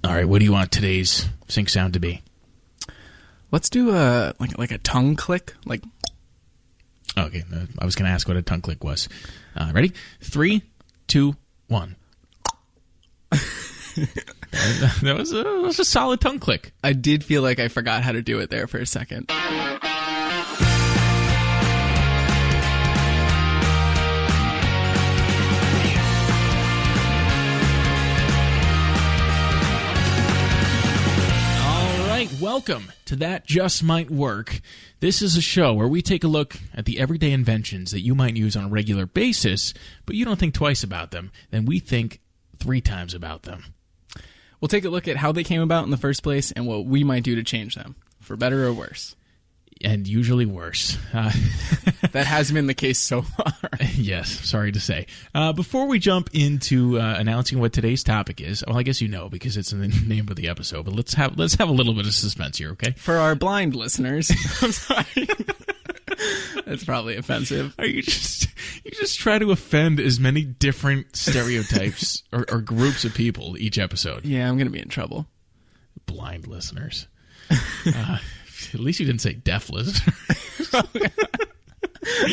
All right, what do you want today's sync sound to be? Let's do a tongue click. Like, okay, I was going to ask what a tongue click was. Ready? 3, 2, 1. That was a solid tongue click. I did feel like I forgot how to do it there for a second. Welcome to That Just Might Work. This is a show where we take a look at the everyday inventions that you might use on a regular basis, but you don't think twice about them, then we think 3 times about them. We'll take a look at how they came about in the first place and what we might do to change them, for better or worse. And usually worse. That has been the case so far. Yes, sorry to say. Before we jump into announcing what today's topic is, well, I guess you know because it's in the name of the episode, but let's have a little bit of suspense here, okay? For our blind listeners, I'm sorry. That's probably offensive. You just try to offend as many different stereotypes or groups of people each episode. Yeah, I'm going to be in trouble. Blind listeners. At least you didn't say deaf listeners. All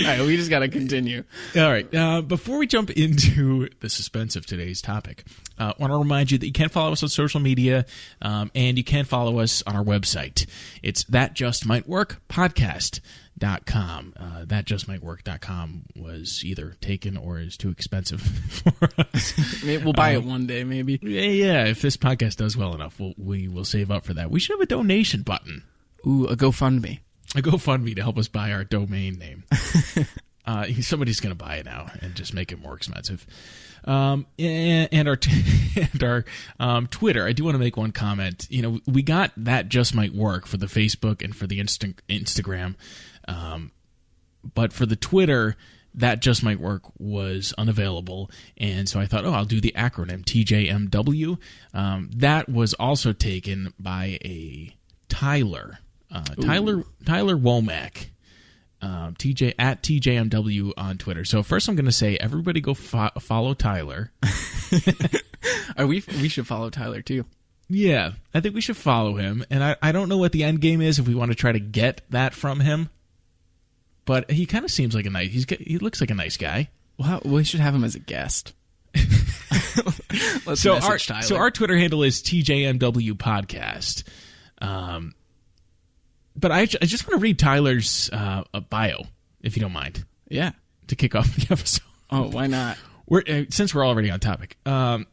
right, we just got to continue. All right. Before we jump into the suspense of today's topic, I want to remind you that you can follow us on social media, and you can follow us on our website. It's thatjustmightworkpodcast.com. Thatjustmightwork.com was either taken or is too expensive for us. We'll buy it one day, maybe. Yeah, if this podcast does well enough, we will save up for that. We should have a donation button. Ooh, a GoFundMe. A GoFundMe to help us buy our domain name. Somebody's going to buy it now and just make it more expensive. And our Twitter. I do want to make one comment. You know, we got That Just Might Work for the Facebook and for the Instagram, but for the Twitter, That Just Might Work was unavailable, and so I thought, I'll do the acronym TJMW. That was also taken by a Tyler Womack, at TJMW on Twitter. So first I'm going to say, everybody go follow Tyler. We should follow Tyler too. Yeah, I think we should follow him. And I don't know what the end game is if we want to try to get that from him. But he kind of seems like he looks like a nice guy. Well, we should have him as a guest. Let's message Tyler. So our Twitter handle is TJMW Podcast. But I just want to read Tyler's bio, if you don't mind. Yeah. To kick off the episode. Oh, why not? Since we're already on topic. Tyler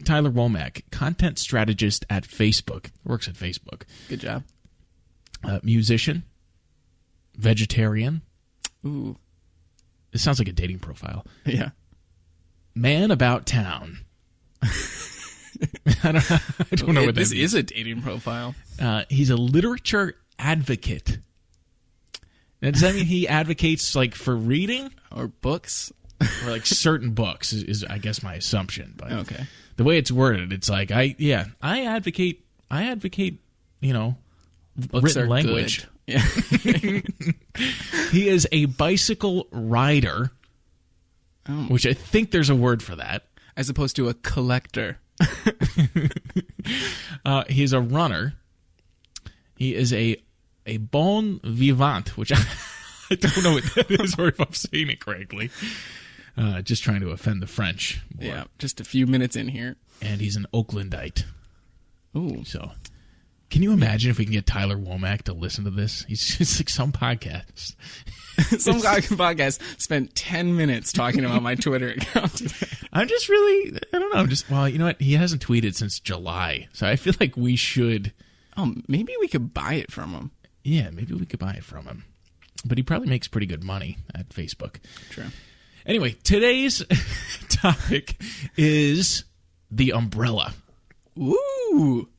Womack, content strategist at Facebook. Works at Facebook. Good job. Musician. Vegetarian. Ooh. This sounds like a dating profile. Yeah. Man about town. I don't know what that This means. is a dating profile. He's a literature advocate. Now, does that mean he advocates like for reading or books or like certain books is I guess my assumption, but okay. The way it's worded, it's like I advocate, books written are language. Good. Yeah. He is a bicycle rider, which I think there's a word for that, as opposed to a collector. He's a runner. He is a bon vivant, which I don't know what that is or if I'm saying it correctly. Just trying to offend the French. More. Yeah, just a few minutes in here. And he's an Oaklandite. Ooh. So, can you imagine if we can get Tyler Womack to listen to this? He's just like some podcast. Some podcast spent 10 minutes talking about my Twitter account. I don't know. Well, you know what? He hasn't tweeted since July. So I feel like we should... Oh, maybe we could buy it from him. Yeah, maybe we could buy it from him. But he probably makes pretty good money at Facebook. True. Anyway, today's topic is the umbrella. Ooh.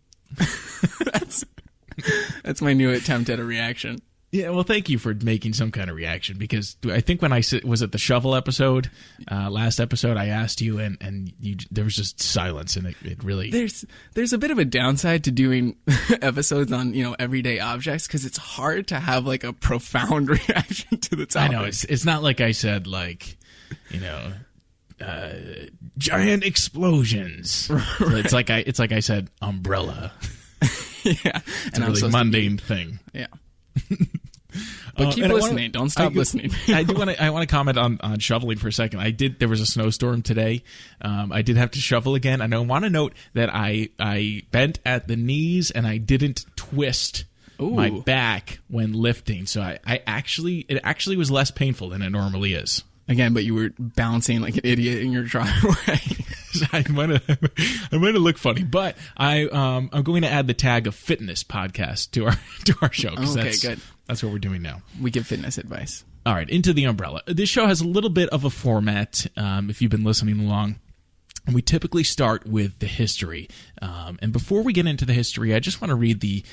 That's my new attempt at a reaction. Yeah, well, thank you for making some kind of reaction, because I think when was it the shovel episode, last episode, I asked you, and there was just silence, and it really... There's a bit of a downside to doing episodes on, everyday objects, because it's hard to have, like, a profound reaction to the topic. I know, it's not like I said, like, giant explosions. Right. So it's like I said, umbrella. Yeah, it's a really mundane thing. Yeah. But keep listening. Don't stop listening. I want to comment on shoveling for a second. There was a snowstorm today. I did have to shovel again, and I want to note that I bent at the knees and I didn't twist my back when lifting. So it actually was less painful than it normally is. Again, but you were bouncing like an idiot in your driveway. I might have looked funny, but I'm going to add the tag of fitness podcast to our show. Okay, good. That's what we're doing now. We give fitness advice. All right, into the umbrella. This show has a little bit of a format. If you've been listening along, we typically start with the history. And before we get into the history, I just want to read the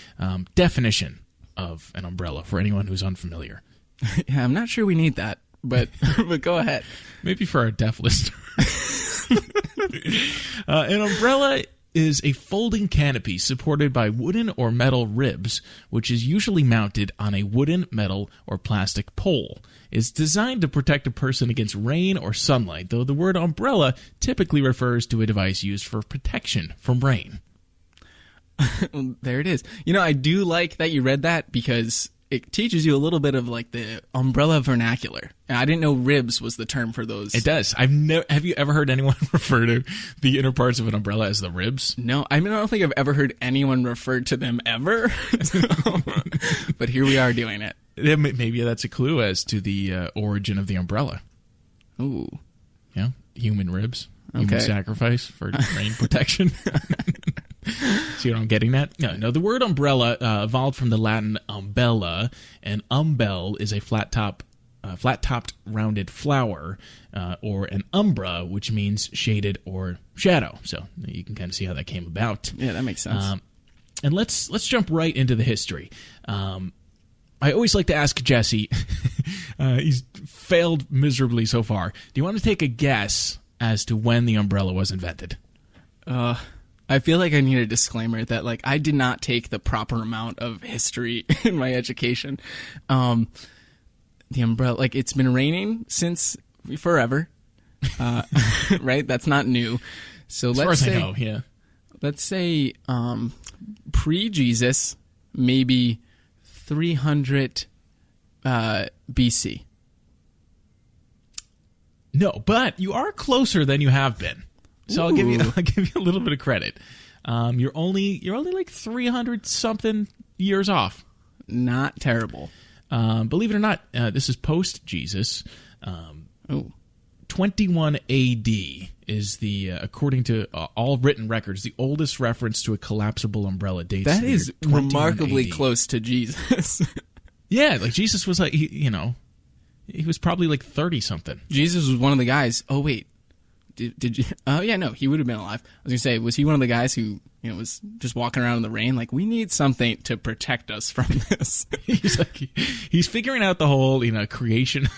definition of an umbrella for anyone who's unfamiliar. Yeah, I'm not sure we need that. But go ahead. Maybe for our deaf listeners. An umbrella is a folding canopy supported by wooden or metal ribs, which is usually mounted on a wooden, metal, or plastic pole. It's designed to protect a person against rain or sunlight, though the word umbrella typically refers to a device used for protection from rain. Well, there it is. I do like that you read that because it teaches you a little bit of like the umbrella vernacular. And I didn't know ribs was the term for those. It does. Have you ever heard anyone refer to the inner parts of an umbrella as the ribs? No, I don't think I've ever heard anyone refer to them ever. But here we are doing it. Maybe that's a clue as to the origin of the umbrella. Ooh. Yeah, human ribs. Human sacrifice for rain protection. See what I'm getting at? No. The word umbrella evolved from the Latin umbella, and umbel is a flat-topped rounded flower, or an umbra, which means shaded or shadow. So you can kind of see how that came about. Yeah, that makes sense. And let's jump right into the history. I always like to ask Jesse. He's failed miserably so far. Do you want to take a guess as to when the umbrella was invented? I feel like I need a disclaimer that like I did not take the proper amount of history in my education. The umbrella, like it's been raining since forever, right? That's not new. So as far as I know, yeah. Let's say pre-Jesus, maybe 300 BC. No, but you are closer than you have been. So I'll give you a little bit of credit. You're only like 300 something years off. Not terrible. Believe it or not, this is post Jesus. 21 AD is the according to all written records, the oldest reference to a collapsible umbrella dates. That is remarkably close to Jesus. Yeah, like Jesus was like he was probably like 30 something. Jesus was one of the guys. Oh wait. Did you? Oh yeah, no, he would have been alive. I was gonna say, was he one of the guys who was just walking around in the rain? Like, we need something to protect us from this. he's figuring out the whole creation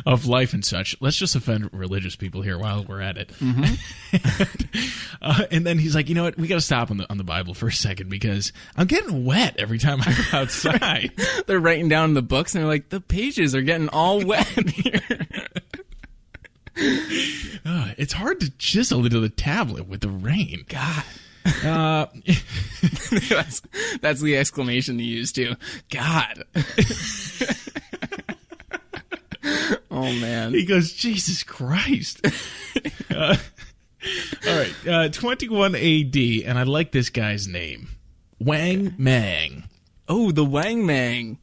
of life and such. Let's just offend religious people here while we're at it. Mm-hmm. And then he's like, you know what? We got to stop on the Bible for a second because I'm getting wet every time I go outside. They're writing down the books and they're like, the pages are getting all wet here. It's hard to chisel into the tablet with the rain. God. That's the exclamation you use too. God. Oh man. He goes, Jesus Christ. All right. 21 AD, and I like this guy's name. Wang Mang. Oh, the Wang Mang.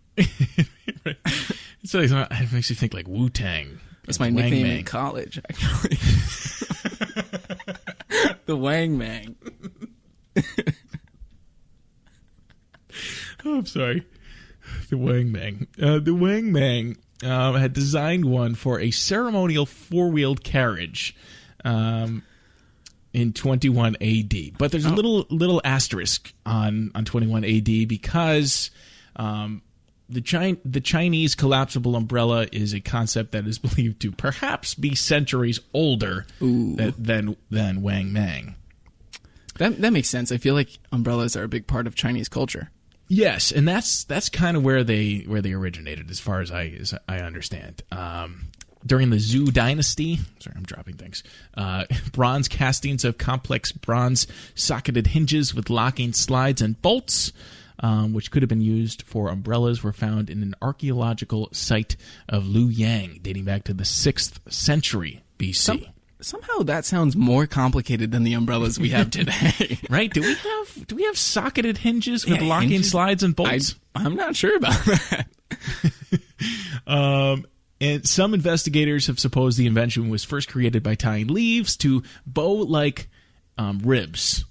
So it makes you think like Wu-Tang. That's my nickname in college, actually. The Wang Mang. Oh, I'm sorry. The Wang Mang. The Wang Mang had designed one for a ceremonial four-wheeled carriage in 21 AD. But there's a little asterisk on 21 AD because the Chinese collapsible umbrella is a concept that is believed to perhaps be centuries older than Wang Mang. That makes sense. I feel like umbrellas are a big part of Chinese culture. Yes, and that's kind of where they originated, as far as I understand. During the Zhou dynasty, sorry, I'm dropping things, bronze castings of complex bronze socketed hinges with locking slides and bolts, which could have been used for umbrellas, were found in an archaeological site of Luoyang dating back to the 6th century BC. Somehow that sounds more complicated than the umbrellas we have today. Right? Do we have socketed hinges with locking hinges? Slides and bolts? I'm not sure about that. And some investigators have supposed the invention was first created by tying leaves to bow-like ribs,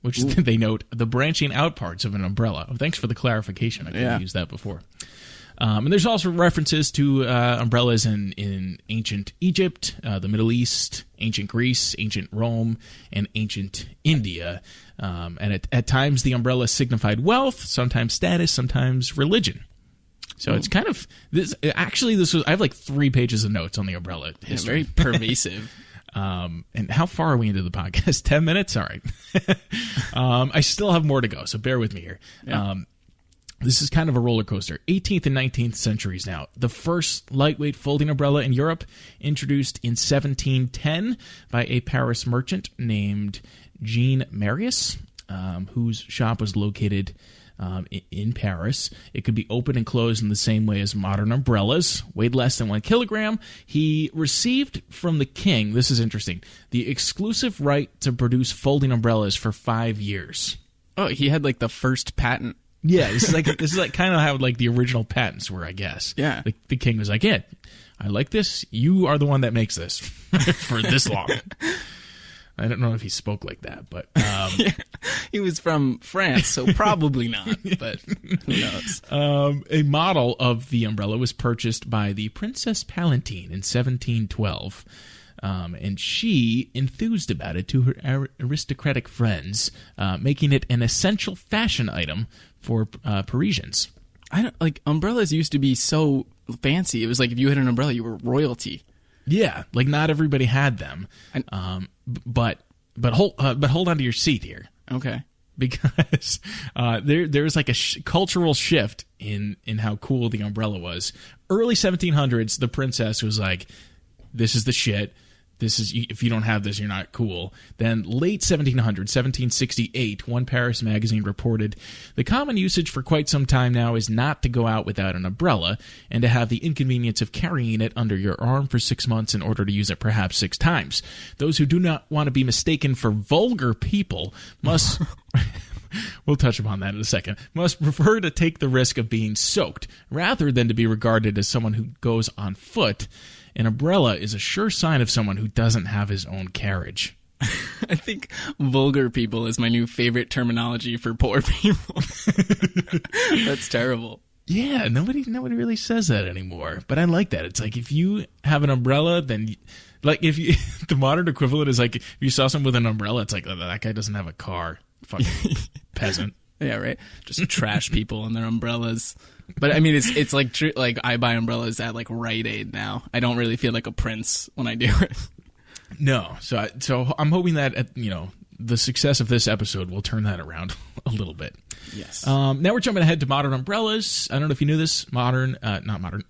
which they note the branching out parts of an umbrella. Oh, thanks for the clarification. I could have used that before. And there's also references to umbrellas in ancient Egypt, the Middle East, ancient Greece, ancient Rome, and ancient India. And at times the umbrella signified wealth, sometimes status, sometimes religion. So it's kind of this. Actually, this was. I have like 3 pages of notes on the umbrella history. Yeah, very pervasive. And how far are we into the podcast? 10 minutes. All right. I still have more to go, so bear with me here. Yeah. This is kind of a roller coaster. 18th and 19th centuries now. The first lightweight folding umbrella in Europe, introduced in 1710 by a Paris merchant named Jean Marius, whose shop was located in Paris. It could be open and closed in the same way as modern umbrellas, weighed less than 1 kilogram. He received from the king, this is interesting, the exclusive right to produce folding umbrellas for 5 years. Oh, he had like the first patent. Yeah, this is like kind of how like the original patents were, I guess. Yeah. The king was like, yeah, I like this. You are the one that makes this for this long. I don't know if he spoke like that, but... Yeah, he was from France, so probably not, but who knows? A model of the umbrella was purchased by the Princess Palatine in 1712, and she enthused about it to her aristocratic friends, making it an essential fashion item for Parisians. Umbrellas used to be so fancy. It was like if you had an umbrella, you were royalty. Yeah, like not everybody had them. But hold on to your seat here. Okay. Because there's like a cultural shift in how cool the umbrella was. Early 1700s, the princess was like, "This is the shit. This is, if you don't have this, you're not cool." Then late 1768, one Paris magazine reported, "The common usage for quite some time now is not to go out without an umbrella and to have the inconvenience of carrying it under your arm for 6 months in order to use it perhaps 6 times. Those who do not want to be mistaken for vulgar people must..." We'll touch upon that in a second. "Must prefer to take the risk of being soaked rather than to be regarded as someone who goes on foot. An umbrella is a sure sign of someone who doesn't have his own carriage." I think vulgar people is my new favorite terminology for poor people. That's terrible. Yeah, nobody really says that anymore. But I like that. It's like if you have an umbrella, then like if you the modern equivalent is like if you saw someone with an umbrella, it's like, oh, that guy doesn't have a car. Fucking peasant. Yeah, right. Just trash people and their umbrellas. But I mean, it's like like I buy umbrellas at like Rite Aid now. I don't really feel like a prince when I do it. No, so I'm hoping that the success of this episode will turn that around a little bit. Yes. Now we're jumping ahead to modern umbrellas. I don't know if you knew this.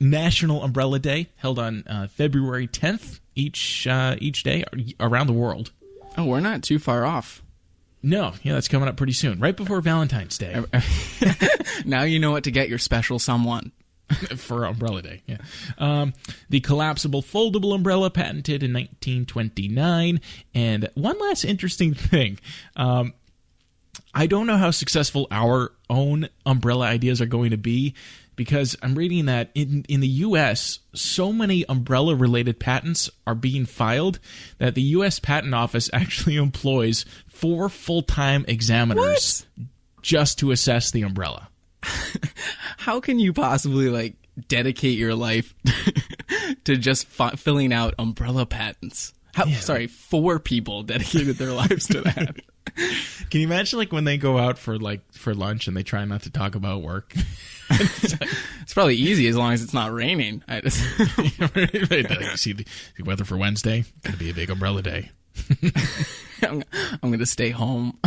National Umbrella Day held on February 10th each day around the world. Oh, we're not too far off. No, yeah, that's coming up pretty soon, right before Valentine's Day. Now you know what to get your special someone. For Umbrella Day, yeah. The collapsible foldable umbrella, patented in 1929. And one last interesting thing. I don't know how successful our own umbrella ideas are going to be, because I'm reading that in the U.S., so many umbrella-related patents are being filed that the U.S. Patent Office actually employs 4 full-time examiners just to assess the umbrella. How can you possibly dedicate your life to just filling out umbrella patents? Sorry, 4 people dedicated their lives to that. Can you imagine when they go out for lunch and they try not to talk about work? It's probably easy as long as it's not raining. You see the weather for Wednesday? Going to be a big umbrella day. I'm going to stay home.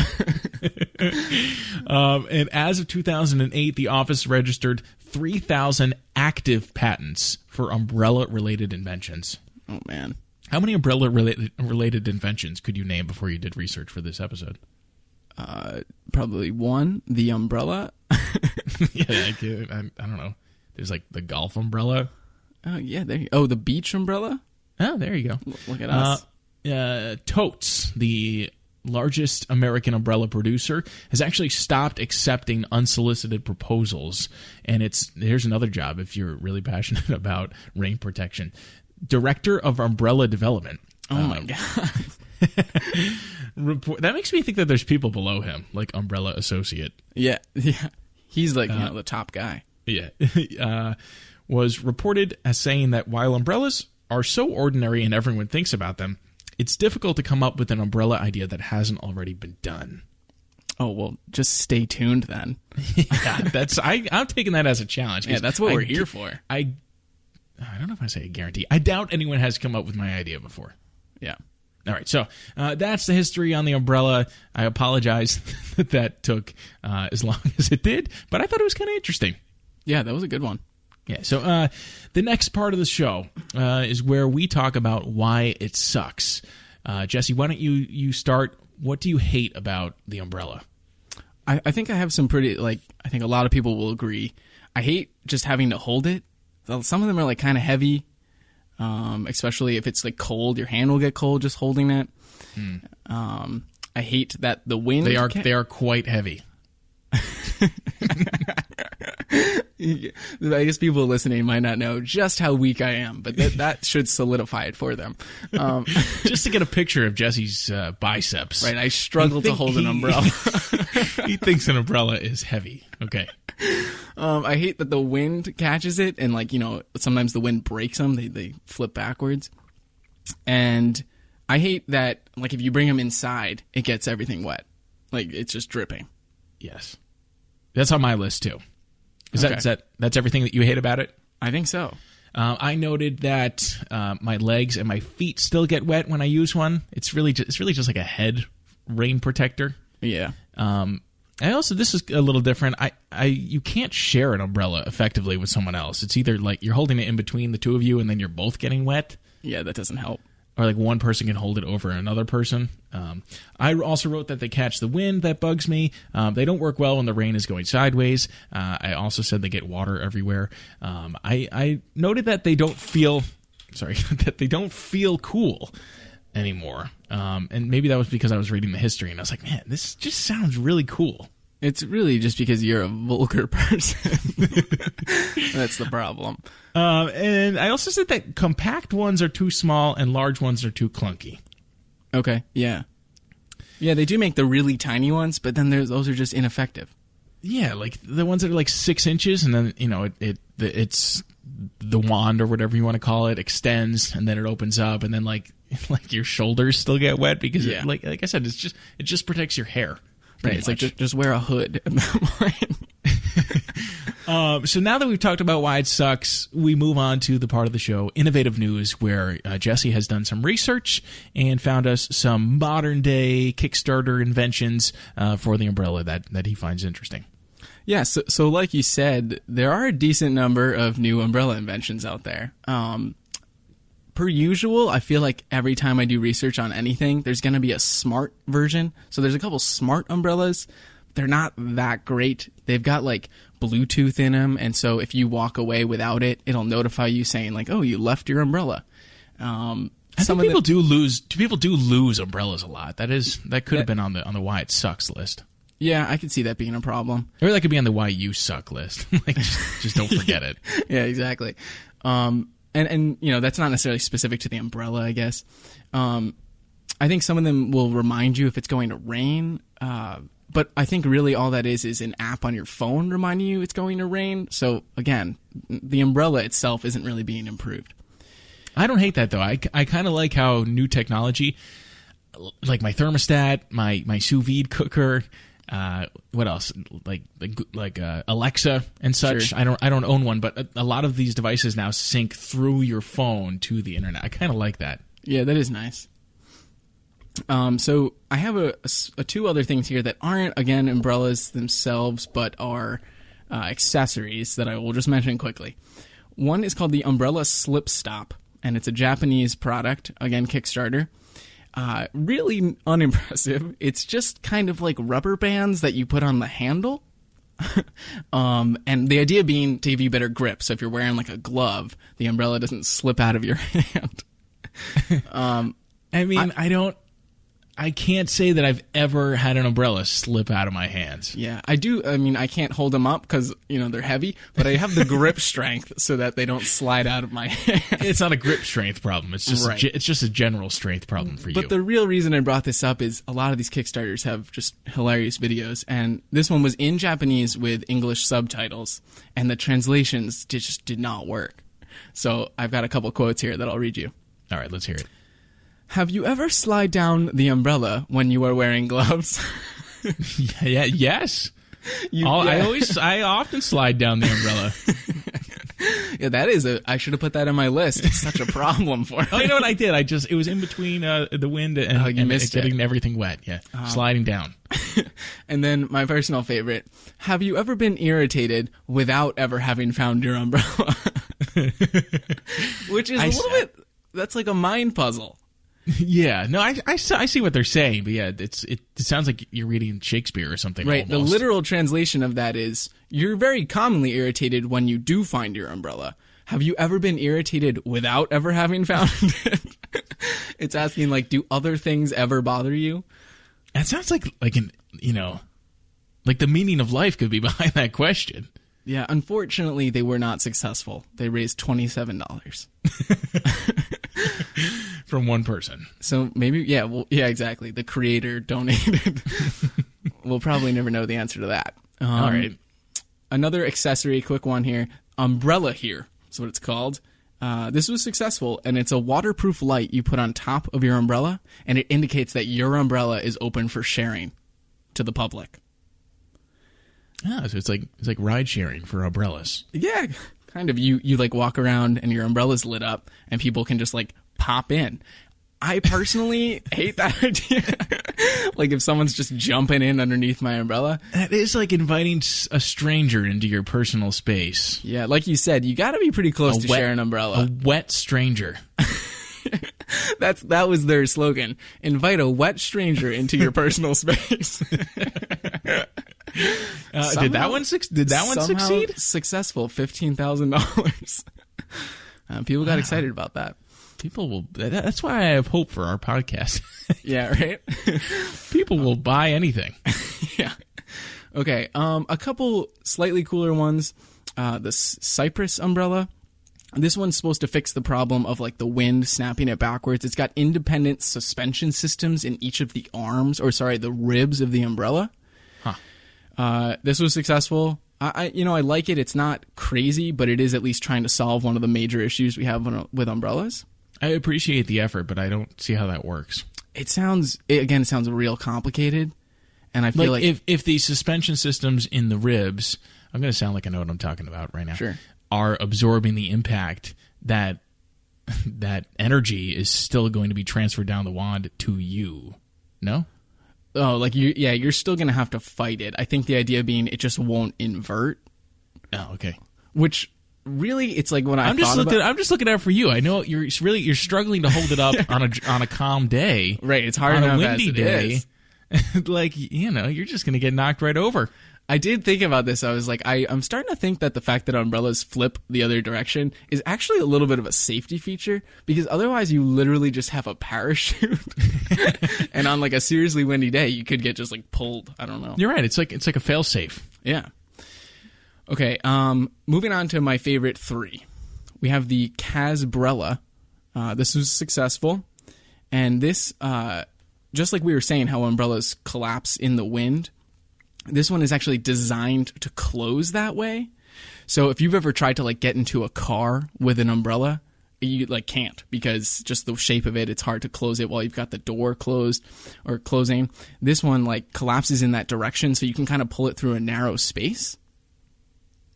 And as of 2008, the office registered 3,000 active patents for umbrella-related inventions. Oh, man. How many umbrella-related inventions could you name before you did research for this episode? Probably one, the umbrella. Yeah, I don't know. There's like the golf umbrella. Oh, yeah. The beach umbrella? Oh, there you go. Look at us. Totes, the largest American umbrella producer, has actually stopped accepting unsolicited proposals. And here's another job if you're really passionate about rain protection. Director of Umbrella Development. Oh, my God. That makes me think that there's people below him, like Umbrella Associate. Yeah. He's like, the top guy. Yeah. Was reported as saying that while umbrellas are so ordinary and everyone thinks about them, it's difficult to come up with an umbrella idea that hasn't already been done. Oh, well, just stay tuned then. Yeah, I'm taking that as a challenge. Yeah, that's what we're here for. I don't know if I say a guarantee. I doubt anyone has come up with my idea before. Yeah. All right, so that's the history on the umbrella. I apologize that took as long as it did, but I thought it was kind of interesting. Yeah, that was a good one. Yeah, so the next part of the show is where we talk about why it sucks. Jesse, why don't you start? What do you hate about the umbrella? I think I have some pretty, I think a lot of people will agree. I hate just having to hold it. Some of them are kind of heavy, especially if it's cold. Your hand will get cold just holding it. I hate that the wind. They are quite heavy. I guess people listening might not know just how weak I am, but that should solidify it for them. Just to get a picture of Jesse's biceps. Right, I struggle to hold an umbrella. He thinks an umbrella is heavy. Okay. I hate that the wind catches it, and sometimes the wind breaks them. They flip backwards. And I hate that, if you bring them inside, it gets everything wet. It's just dripping. Yes. That's on my list, too. Okay. That's everything that you hate about it? I think so. I noted that my legs and my feet still get wet when I use one. It's really just like a head rain protector. Yeah. This is a little different. You can't share an umbrella effectively with someone else. It's either you're holding it in between the two of you and then you're both getting wet. Yeah, that doesn't help. Or one person can hold it over another person. I also wrote that they catch the wind. That bugs me. They don't work well when the rain is going sideways. I also said they get water everywhere. I noted that they don't feel cool anymore. And maybe that was because I was reading the history and I was like, man, this just sounds really cool. It's really just because you're a vulgar person. That's the problem. And I also said that compact ones are too small and large ones are too clunky. Okay, yeah. Yeah, they do make the really tiny ones, but then those are just ineffective. Yeah, the ones that are 6 inches, and then, it's the wand or whatever you want to call it extends, and then it opens up, and then your shoulders still get wet because, like I said, it just protects your hair. Right, it's just wear a hood at that point. So now that we've talked about why it sucks, we move on to the part of the show, Innovative News, where Jesse has done some research and found us some modern-day Kickstarter inventions for the umbrella that he finds interesting. Yeah, so like you said, there are a decent number of new umbrella inventions out there. Per usual, I feel like every time I do research on anything, there's going to be a smart version. So there's a couple smart umbrellas. They're not that great. They've got Bluetooth in them, and so if you walk away without it, it'll notify you saying oh, you left your umbrella. I think people do lose umbrellas a lot. That could have been on the why it sucks list. Yeah, I could see that being a problem. Or that could be on the why you suck list. Just don't forget it. Yeah, exactly. And that's not necessarily specific to the umbrella, I guess. I think some of them will remind you if it's going to rain. But I think really all that is an app on your phone reminding you it's going to rain. So again, the umbrella itself isn't really being improved. I don't hate that though. I kind of like how new technology, like my thermostat, my sous vide cooker, what else? Like Alexa and such. Sure. I don't own one, but a lot of these devices now sync through your phone to the internet. I kind of like that. Yeah, that is nice. So I have two other things here that aren't, again, umbrellas themselves, but are accessories that I will just mention quickly. One is called the Umbrella Slip Stop, and it's a Japanese product, again, Kickstarter. Really unimpressive. It's just kind of like rubber bands that you put on the handle. And the idea being to give you better grip. So if you're wearing like a glove, the umbrella doesn't slip out of your hand. I can't say that I've ever had an umbrella slip out of my hands. Yeah, I do. I mean, I can't hold them up because, they're heavy, but I have the grip strength so that they don't slide out of my hand. It's not a grip strength problem. It's just it's just a general strength problem for you. But the real reason I brought this up is a lot of these Kickstarters have just hilarious videos, and this one was in Japanese with English subtitles, and the translations just did not work. So I've got a couple quotes here that I'll read you. All right, let's hear it. Have you ever slide down the umbrella when you are wearing gloves? Yes. I often slide down the umbrella. Yeah, that is I should have put that on my list. It's such a problem for me. Oh, you know what I did? It was in between the wind and getting everything wet. Yeah, sliding down. And then my personal favorite: have you ever been irritated without ever having found your umbrella? Which is a little bit. That's like a mind puzzle. Yeah, no, I see what they're saying, but yeah, it sounds like you're reading Shakespeare or something. Right, almost. The literal translation of that is, you're very commonly irritated when you do find your umbrella. Have you ever been irritated without ever having found it? It's asking, like, do other things ever bother you? That sounds like the meaning of life could be behind that question. Yeah, unfortunately, they were not successful. They raised $27. From one person. So maybe, yeah, exactly. The creator donated. We'll probably never know the answer to that. All right. Another accessory, quick one here. Umbrella here is what it's called. This was successful, and it's a waterproof light you put on top of your umbrella, and it indicates that your umbrella is open for sharing to the public. Ah, so it's like ride sharing for umbrellas. Yeah, kind of. You like walk around and your umbrella's lit up, and people can just like pop in. I personally hate that idea. Like if someone's just jumping in underneath my umbrella. That is like inviting a stranger into your personal space. Yeah, like you said, you got to be pretty close to share an umbrella. A wet stranger. That was their slogan. Invite a wet stranger into your personal space. Did that one succeed? Successful. $15,000. People got excited about that. People will. That's why I have hope for our podcast. Yeah, right. People will buy anything. Yeah. Okay. A couple slightly cooler ones. The Cypress umbrella. This one's supposed to fix the problem of like the wind snapping it backwards. It's got independent suspension systems in each of the the ribs of the umbrella. Huh. This was successful. I like it. It's not crazy, but it is at least trying to solve one of the major issues we have with umbrellas. I appreciate the effort, but I don't see how that works. It sounds real complicated, and I feel like if the suspension systems in the ribs, I'm going to sound like I know what I'm talking about right now. Sure. Are absorbing the impact, that energy is still going to be transferred down the wand to you. No? Oh, like you're still going to have to fight it. I think the idea being it just won't invert. Oh, okay. Which really, it's like when I'm just looking out for you. I know you're struggling to hold it up on a calm day. Right, it's hard on enough a windy day. Is. Like, you're just going to get knocked right over. I did think about this. I was like, I'm starting to think that the fact that umbrellas flip the other direction is actually a little bit of a safety feature, because otherwise you literally just have a parachute. And on like a seriously windy day, you could get just like pulled. I don't know. You're right. It's like a fail-safe. Yeah. Okay. Moving on to my favorite three. We have the Casbrella. This was successful. And this, just like we were saying, how umbrellas collapse in the wind, this one is actually designed to close that way. So if you've ever tried to like get into a car with an umbrella, you like can't, because just the shape of it, it's hard to close it while you've got the door closed or closing. This one like collapses in that direction, so you can kind of pull it through a narrow space.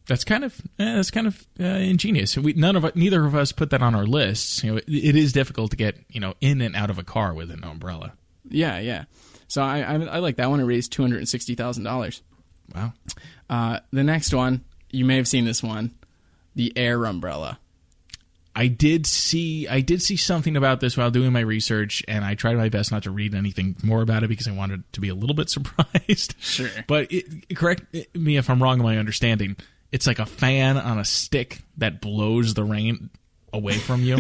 That's kind of ingenious. Neither of us put that on our lists. It is difficult to get in and out of a car with an umbrella. Yeah. So I like that one. It raised $260,000. Wow. The next one, you may have seen this one, the air umbrella. I did see something about this while doing my research, and I tried my best not to read anything more about it because I wanted to be a little bit surprised. Sure. But correct me if I'm wrong in my understanding. It's like a fan on a stick that blows the rain away from you.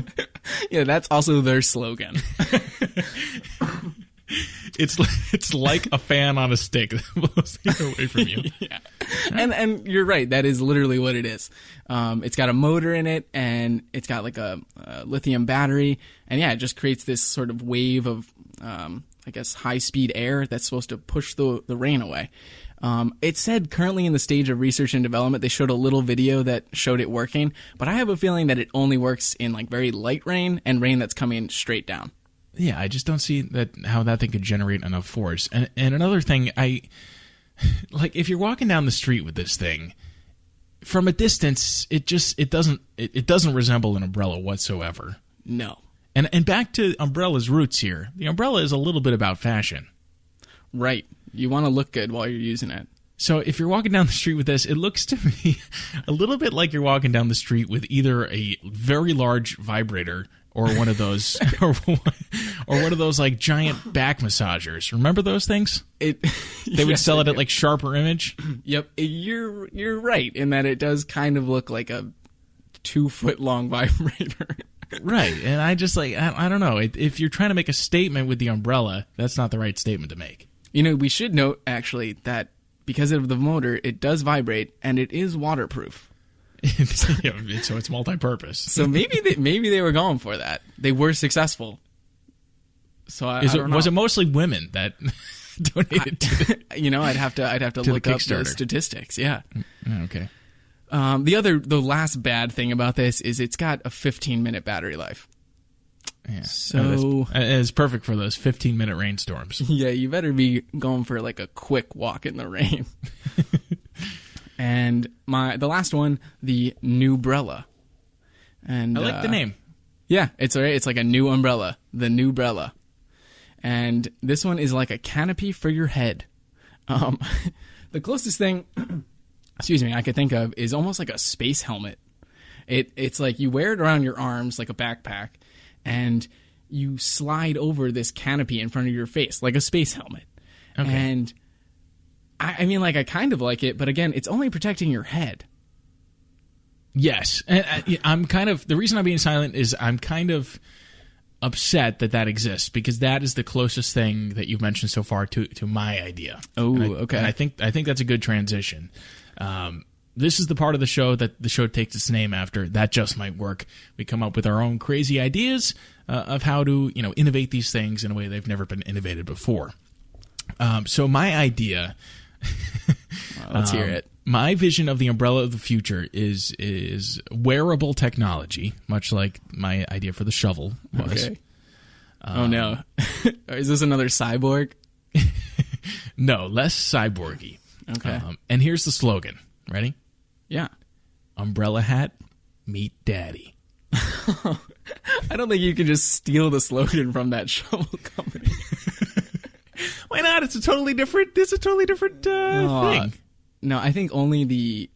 Yeah, that's also their slogan. It's like a fan on a stick that blows it away from you. Yeah. And you're right. That is literally what it is. It's got a motor in it, and it's got like a lithium battery. And yeah, it just creates this sort of wave of, I guess, high-speed air that's supposed to push the rain away. It said currently in the stage of research and development. They showed a little video that showed it working, but I have a feeling that it only works in like very light rain and rain that's coming straight down. Yeah, I just don't see how that thing could generate enough force. And another thing, like if you're walking down the street with this thing, from a distance, it doesn't resemble an umbrella whatsoever. No. And back to umbrella's roots here. The umbrella is a little bit about fashion. Right. You want to look good while you're using it. So if you're walking down the street with this, it looks to me a little bit like you're walking down the street with either a very large vibrator or one of those, or one of those like giant back massagers. Remember those things? They would sell it at like Sharper Image. Yep, you're right in that it does kind of look like a 2-foot long vibrator. Right, and I just like I don't know. If you're trying to make a statement with the umbrella, that's not the right statement to make. You know, we should note actually that because of the motor, it does vibrate and it is waterproof. So it's multi-purpose. So maybe they were going for that. They were successful. So I don't know. Was it mostly women that donated to it? You know, I'd have to look up the statistics. Yeah. Okay. The last bad thing about this is it's got a 15-minute battery life. Yeah. So it's perfect for those 15-minute rainstorms. Yeah, you better be going for like a quick walk in the rain. And the last one, the Newbrella. And I like the name. Yeah, it's all right. It's like a new umbrella, the Newbrella. And this one is like a canopy for your head. The closest thing, I could think of is almost like a space helmet. It's like you wear it around your arms like a backpack, and you slide over this canopy in front of your face like a space helmet. Okay. And I mean, like, I kind of like it, but again, it's only protecting your head. Yes. And I'm kind of, the reason I'm being silent is I'm kind of upset that exists, because that is the closest thing that you've mentioned so far to my idea. Oh, okay. And I think that's a good transition. This is the part of the show that the show takes its name after. That just might work. We come up with our own crazy ideas of how to, innovate these things in a way they've never been innovated before. So my idea... Let's hear it. My vision of the umbrella of the future is wearable technology, much like my idea for the shovel was. Okay. Oh no. Is this another cyborg? No, less cyborgy. Okay. And here's the slogan. Ready? Yeah. Umbrella hat, meet daddy. I don't think you can just steal the slogan from that shovel company. Why not? It's a totally different thing. No, I think only the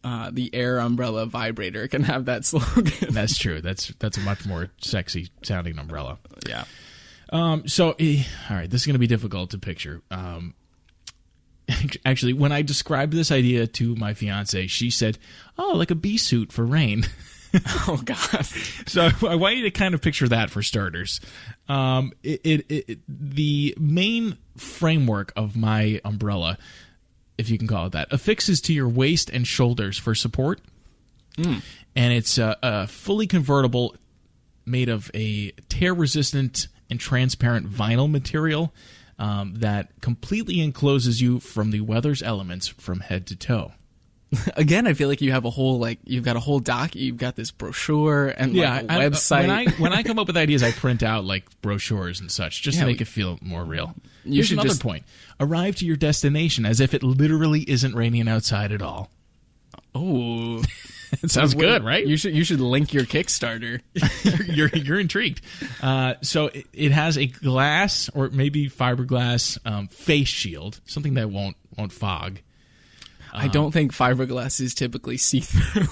air umbrella vibrator can have that slogan. That's true. That's a much more sexy sounding umbrella. Yeah. All right, this is going to be difficult to picture. Actually, when I described this idea to my fiance, she said, "Oh, like a bee suit for rain." Oh God! So I want you to kind of picture that for starters. The main framework of my umbrella, if you can call it that, affixes to your waist and shoulders for support. And it's fully convertible, made of a tear-resistant and transparent vinyl material that completely encloses you from the weather's elements from head to toe. Again, I feel like you have you've got a whole doc, you've got this brochure and a website. When I come up with ideas, I print out like brochures and such just to make it feel more real. Here's another point. Arrive to your destination as if it literally isn't raining outside at all. Oh, it sounds good, right? You should link your Kickstarter. You're intrigued. So it has a glass or maybe fiberglass face shield, something that won't fog. I don't think fiberglass is typically see-through.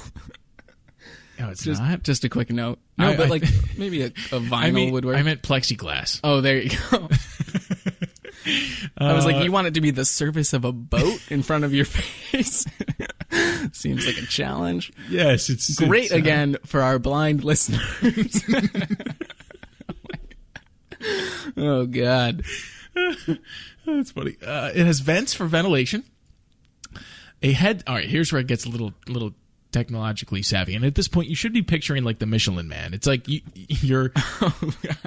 No, it's not. Just a quick note. No, but like maybe a vinyl would work. I meant plexiglass. Oh, there you go. I was like, you want it to be the surface of a boat in front of your face? Seems like a challenge. Yes, it's great again for our blind listeners. Oh, God. That's funny. It has vents for ventilation. A head. All right, here's where it gets a little technologically savvy, and at this point you should be picturing like the Michelin Man. It's like you're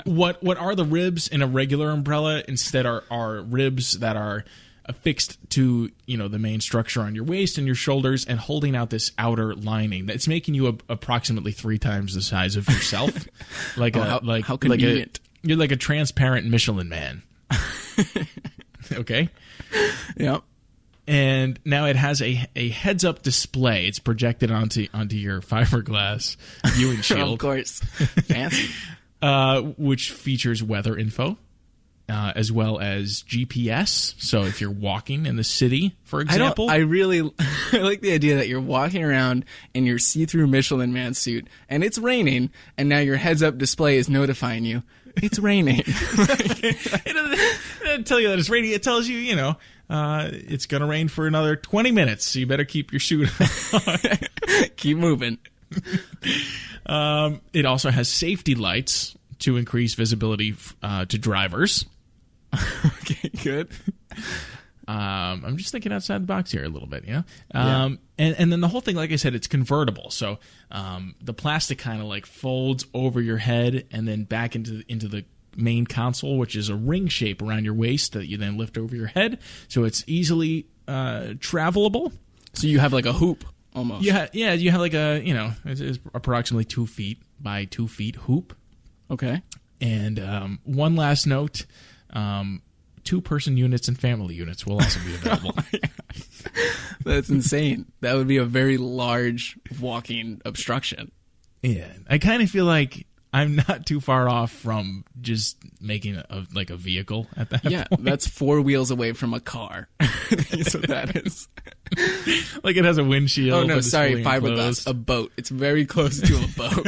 what are the ribs in a regular umbrella instead are ribs that are affixed to the main structure on your waist and your shoulders and holding out this outer lining that's making you approximately 3 times the size of yourself. How convenient. You're like a transparent Michelin Man. Okay. Yep. And now it has a heads-up display. It's projected onto your fiberglass viewing shield. Of course. Fancy. Which features weather info, as well as GPS. So if you're walking in the city, for example. I like the idea that you're walking around in your see-through Michelin Man suit, and it's raining, and now your heads-up display is notifying you. It's raining. It doesn't tell you that it's raining. It tells you, it's going to rain for another 20 minutes, so you better keep your suit on. Keep moving. It also has safety lights to increase visibility to drivers. Okay, good. I'm just thinking outside the box here a little bit, And then the whole thing, like I said, it's convertible. So the plastic kind of like folds over your head and then back into the main console, which is a ring shape around your waist that you then lift over your head. So it's easily travelable. So you have like a hoop almost. Yeah. You have like it's approximately 2 feet by 2 feet hoop. Okay. And one last note. 2-person units and family units will also be available. That's insane. That would be a very large walking obstruction. Yeah. I kind of feel like I'm not too far off from just making a vehicle at that point. Yeah, that's 4 wheels away from a car. That's what that is. Like it has a windshield. Oh, no, sorry, fiberglass. A boat. It's very close to a boat.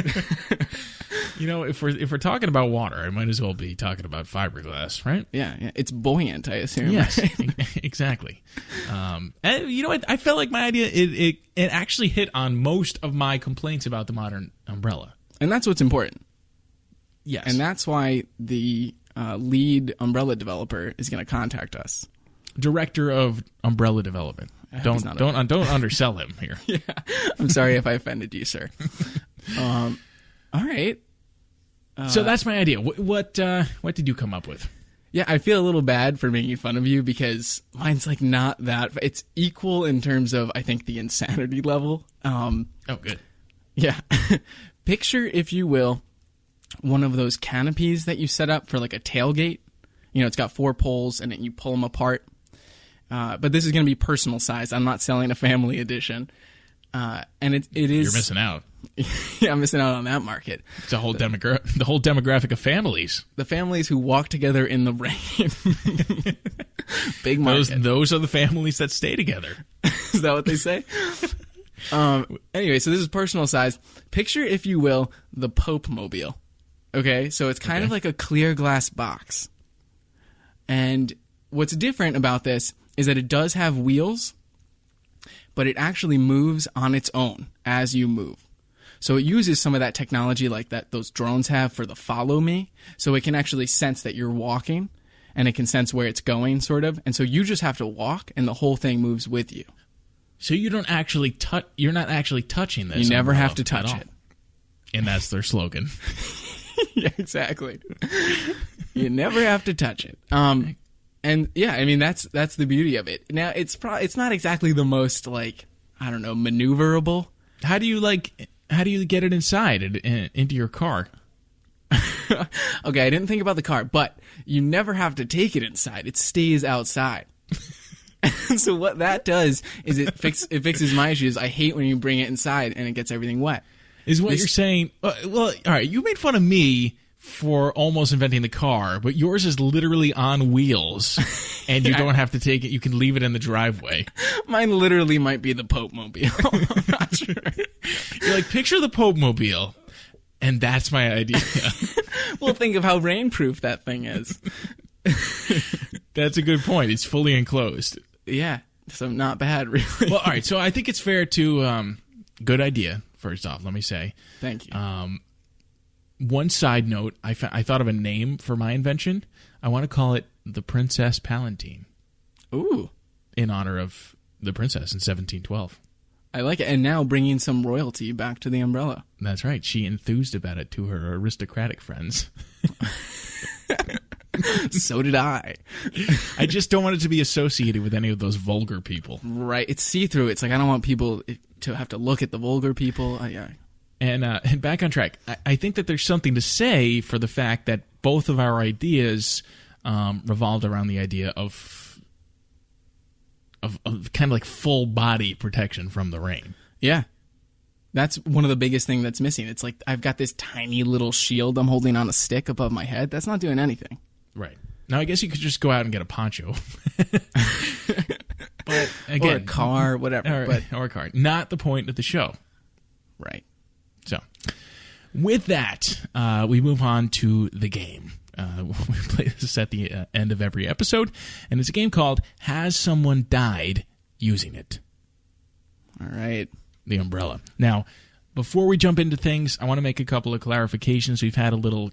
If we're talking about water, I might as well be talking about fiberglass, right? Yeah. It's buoyant, I assume. Yes, exactly. And you know what? I felt like my idea it actually hit on most of my complaints about the modern umbrella, and that's what's important. Yes, and that's why the lead umbrella developer is going to contact us. Director of umbrella development. Don't undersell him here. Yeah, I'm sorry if I offended you, sir. All right. So that's my idea. What did you come up with? Yeah, I feel a little bad for making fun of you because mine's like not that. It's equal in terms of, I think, the insanity level. Oh, good. Yeah. Picture, if you will, one of those canopies that you set up for like a tailgate. It's got 4 poles and then you pull them apart. But this is going to be personal size. I'm not selling a family edition. And it is. You're missing out. Yeah, I'm missing out on that market. It's a whole the whole demographic of families. The families who walk together in the rain. Big market. Those are the families that stay together. Is that what they say? Anyway, so this is personal size. Picture, if you will, the Pope Mobile. Okay, so it's kind of like a clear glass box. And what's different about this is that it does have wheels, but it actually moves on its own as you move. So it uses some of that technology like that those drones have for the follow me. So it can actually sense that you're walking and it can sense where it's going, sort of. And so you just have to walk and the whole thing moves with you. So you don't actually you're not actually touching this. You never have to touch it. And that's their slogan. Yeah, exactly. You never have to touch it. And yeah, I mean that's the beauty of it. Now it's not exactly the most maneuverable. How do you get it inside into your car? Okay, I didn't think about the car, but you never have to take it inside. It stays outside. So what that does is it fixes my issues. I hate when you bring it inside and it gets everything wet. Is what you're saying? Well, all right. You made fun of me for almost inventing the car, but yours is literally on wheels, and you don't have to take it. You can leave it in the driveway. Mine literally might be the Pope Mobile. I'm not sure. You're like, picture the Pope Mobile, and that's my idea. Well, think of how rainproof that thing is. That's a good point. It's fully enclosed. Yeah, so not bad, really. Well, all right, so I think it's fair to, good idea, first off, let me say. Thank you. One side note, I thought of a name for my invention. I want to call it the Princess Palatine. Ooh. In honor of the princess in 1712. I like it. And now bringing some royalty back to the umbrella. That's right. She enthused about it to her aristocratic friends. So did I. I just don't want it to be associated with any of those vulgar people. Right. It's see-through. It's like I don't want people to have to look at the vulgar people. Yeah. And back on track, I think that there's something to say for the fact that both of our ideas revolved around the idea of kind of like full body protection from the rain. Yeah. That's one of the biggest things that's missing. It's like I've got this tiny little shield I'm holding on a stick above my head. That's not doing anything. Right. Now, I guess you could just go out and get a poncho. But again, or a car, whatever. Or a car. Not the point of the show. Right. So, with that, we move on to the game. We play this at the end of every episode, and it's a game called Has Someone Died Using It? All right. The umbrella. Now, before we jump into things, I want to make a couple of clarifications. We've had a little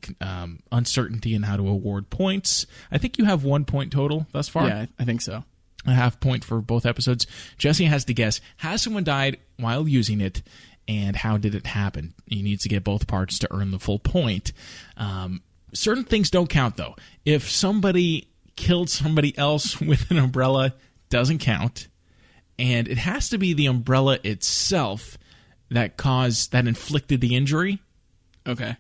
uncertainty in how to award points. I think you have 1 point total thus far. Yeah, I think so. A half point for both episodes. Jesse has to guess, has someone died while using it, and how did it happen? He needs to get both parts to earn the full point. Certain things don't count, though. If somebody killed somebody else with an umbrella, doesn't count. And it has to be the umbrella itself that inflicted the injury. Okay.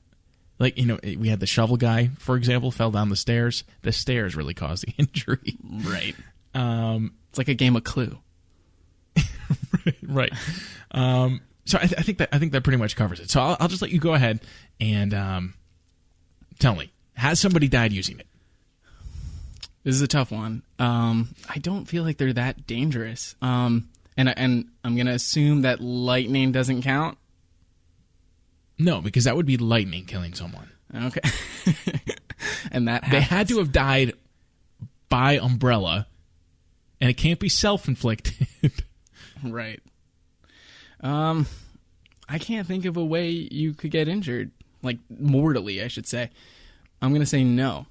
Like, we had the shovel guy, for example, fell down the stairs. The stairs really caused the injury. Right. It's like a game of Clue. Right. So I think that pretty much covers it. So I'll just let you go ahead and tell me, has somebody died using it? This is a tough one. I don't feel like they're that dangerous. And I'm going to assume that lightning doesn't count. No, because that would be lightning killing someone. Okay. And that happens. They had to have died by umbrella, and it can't be self-inflicted. Right. I can't think of a way you could get injured, like mortally, I should say. I'm going to say no.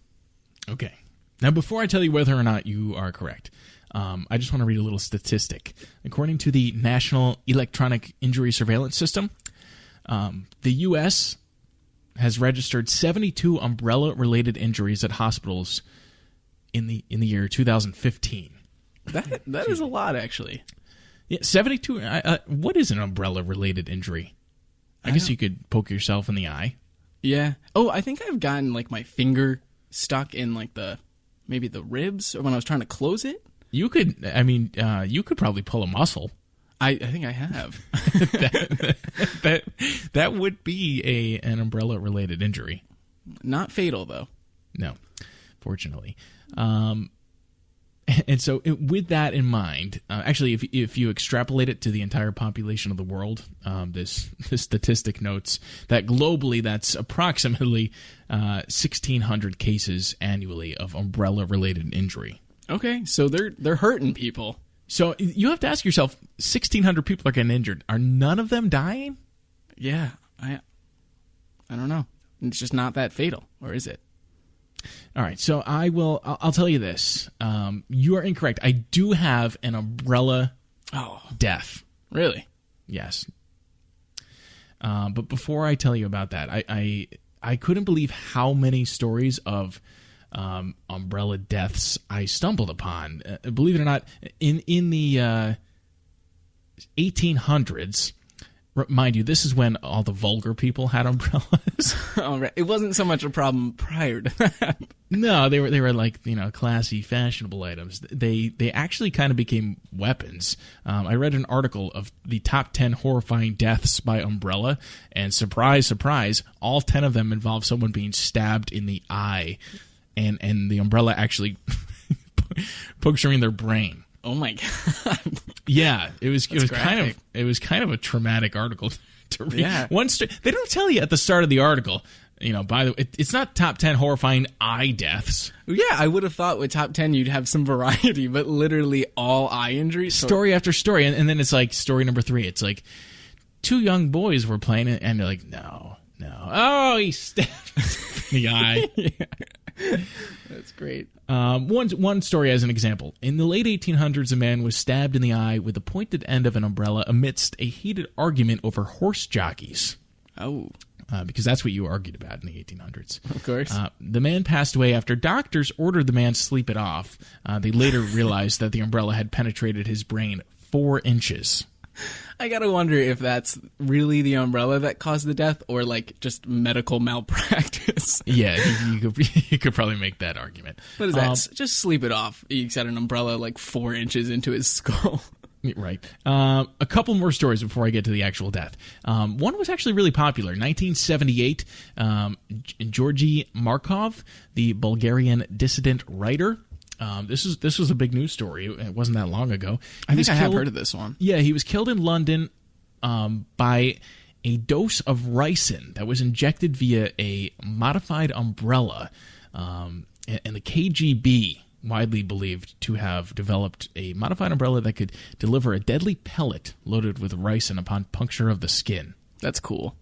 Okay. Now, before I tell you whether or not you are correct, I just want to read a little statistic. According to the National Electronic Injury Surveillance System, the U.S. has registered 72 umbrella-related injuries at hospitals in the year 2015. That is a lot, actually. Yeah, 72. What is an umbrella-related injury? I guess you could poke yourself in the eye. Yeah. Oh, I think I've gotten like my finger stuck in like maybe the ribs, or when I was trying to close it. You could. I mean, you could probably pull a muscle. I think I have. that would be an umbrella-related injury. Not fatal, though. No, fortunately. And so, with that in mind, actually, if you extrapolate it to the entire population of the world, this statistic notes that globally, that's approximately 1,600 cases annually of umbrella-related injury. Okay, so they're hurting people. So you have to ask yourself, 1,600 people are getting injured. Are none of them dying? Yeah, I don't know. It's just not that fatal, or is it? All right, so I'll tell you this. You are incorrect. I do have an umbrella death. Really? Yes. But before I tell you about that, I couldn't believe how many stories of umbrella deaths I stumbled upon. Believe it or not, in the 1800s, Mind you, this is when all the vulgar people had umbrellas. All right. It wasn't so much a problem prior to that. No, they were like, classy, fashionable items. They actually kind of became weapons. I read an article of the top 10 horrifying deaths by umbrella, and surprise, surprise, all 10 of them involve someone being stabbed in the eye, and the umbrella actually puncturing their brain. Oh my god! Yeah, it was graphic. kind of a traumatic article to read. Yeah. They don't tell you at the start of the article. By the way, it's not top 10 horrifying eye deaths. Yeah, I would have thought with top 10 you'd have some variety, but literally all eye injuries. Story after story, and then it's like story number 3. It's like 2 young boys were playing it, and they're like, no. Oh, he stabbed in the eye. Yeah. That's great. One story as an example. In the late 1800s, a man was stabbed in the eye with the pointed end of an umbrella amidst a heated argument over horse jockeys. Oh. Because that's what you argued about in the 1800s. Of course. The man passed away after doctors ordered the man to sleep it off. They later realized that the umbrella had penetrated his brain 4 inches. I gotta wonder if that's really the umbrella that caused the death, or like just medical malpractice. Yeah, you could probably make that argument. What is that? Just sleep it off. He got an umbrella like 4 inches into his skull. Right. A couple more stories before I get to the actual death. One was actually really popular. 1978, Georgy Markov, the Bulgarian dissident writer. This was a big news story. It wasn't that long ago. I think I have heard of this one. Yeah, he was killed in London by a dose of ricin that was injected via a modified umbrella. And the KGB widely believed to have developed a modified umbrella that could deliver a deadly pellet loaded with ricin upon puncture of the skin. That's cool.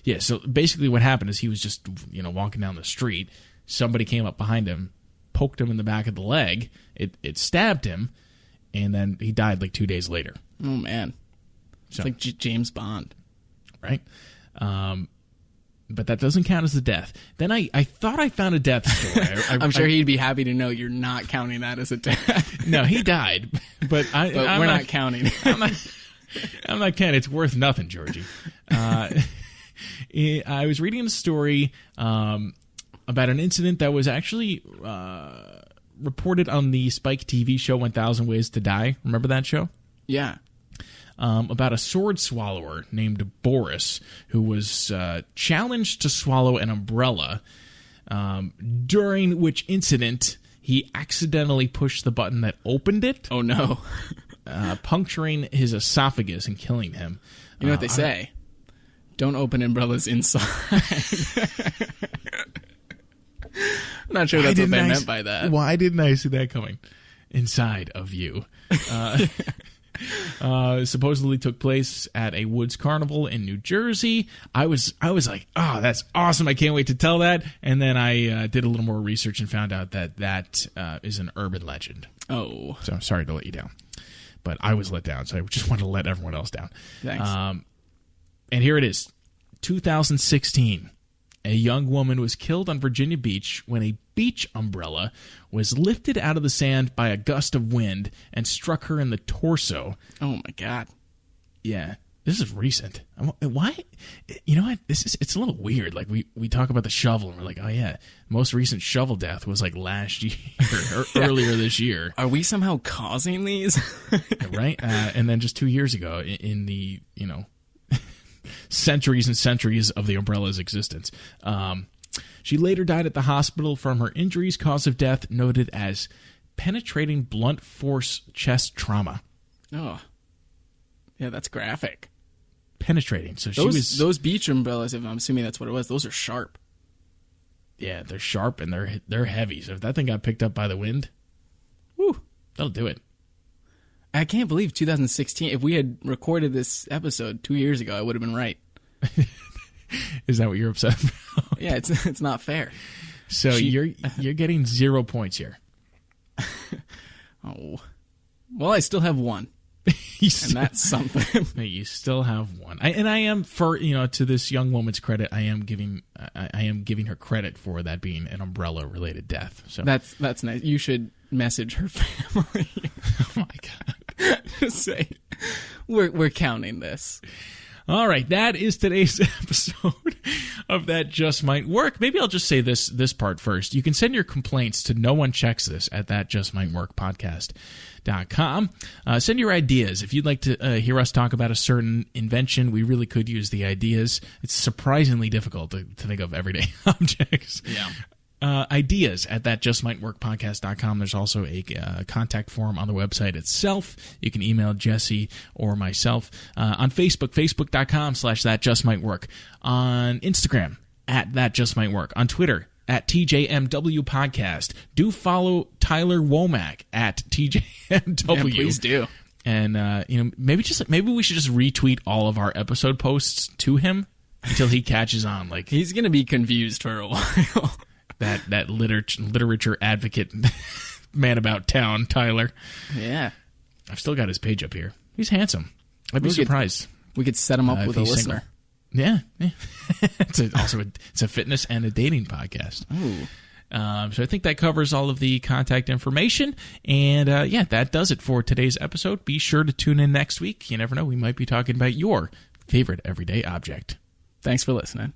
Yeah, so basically what happened is he was just, walking down the street. Somebody came up behind him, poked him in the back of the leg. It stabbed him, and then he died like 2 days later. Oh, man. It's like James Bond. Right? But that doesn't count as the death. Then I thought I found a death story. I'm sure he'd be happy to know you're not counting that as a death. No, he died. But we're not counting. I'm not counting. It's worth nothing, Georgie. I was reading a story about an incident that was actually reported on the Spike TV show 1000 Ways to Die. Remember that show? Yeah. About a sword swallower named Boris who was challenged to swallow an umbrella, during which incident he accidentally pushed the button that opened it. Oh, no. Puncturing his esophagus and killing him. You know what they say? Don't open umbrellas inside. I'm not sure that's what they meant by that. Why didn't I see that coming? Inside of you. Supposedly took place at a woods carnival in New Jersey. I was like, oh, that's awesome. I can't wait to tell that. And then I did a little more research and found out that is an urban legend. Oh. So I'm sorry to let you down. But I was let down, so I just wanted to let everyone else down. Thanks. And here it is. 2016. A young woman was killed on Virginia Beach when a beach umbrella was lifted out of the sand by a gust of wind and struck her in the torso. Oh, my God. Yeah. This is recent. Why? You know what? It's a little weird. Like, we talk about the shovel, and we're like, oh, yeah, most recent shovel death was like last year or earlier this year. Are we somehow causing these? Right? And then just 2 years ago in the, centuries and centuries of the umbrella's existence. She later died at the hospital from her injuries, cause of death noted as penetrating blunt force chest trauma. Oh. Yeah, that's graphic. Penetrating. So those beach umbrellas, if I'm assuming that's what it was, those are sharp. Yeah, they're sharp and they're heavy. So if that thing got picked up by the wind, whew, that'll do it. I can't believe 2016. If we had recorded this episode 2 years ago, I would have been right. Is that what you're upset about? Yeah, it's not fair. So you're getting 0 points here. Oh. Well, I still have one. And that's something. You still have one. I am, for to this young woman's credit, I am giving her credit for that being an umbrella related death. So that's nice. You should message her family. Oh my God. Just say we're counting this. All right, that is today's episode of That Just Might Work. Maybe I'll just say this part first. You can send your complaints to nonechecks.this at thatjustmightworkpodcast.com. Send your ideas. If you'd like to hear us talk about a certain invention, we really could use the ideas. It's surprisingly difficult to think of everyday objects. Yeah. Ideas at thatjustmightworkpodcast.com. There's also a contact form on the website itself. You can email Jesse or myself. On Facebook, facebook.com/thatjustmightwork. On Instagram, at thatjustmightwork. On Twitter, at TJMW Podcast. Do follow Tyler Womack at TJMW. Yeah, please do. And maybe we should just retweet all of our episode posts to him until he catches on. Like, he's gonna be confused for a while. That literature advocate man about town, Tyler. Yeah. I've still got his page up here. He's handsome. I'd be surprised. We could set him up with a listener. Single. Yeah. It's a fitness and a dating podcast. Ooh. So I think that covers all of the contact information. And that does it for today's episode. Be sure to tune in next week. You never know, we might be talking about your favorite everyday object. Thanks for listening.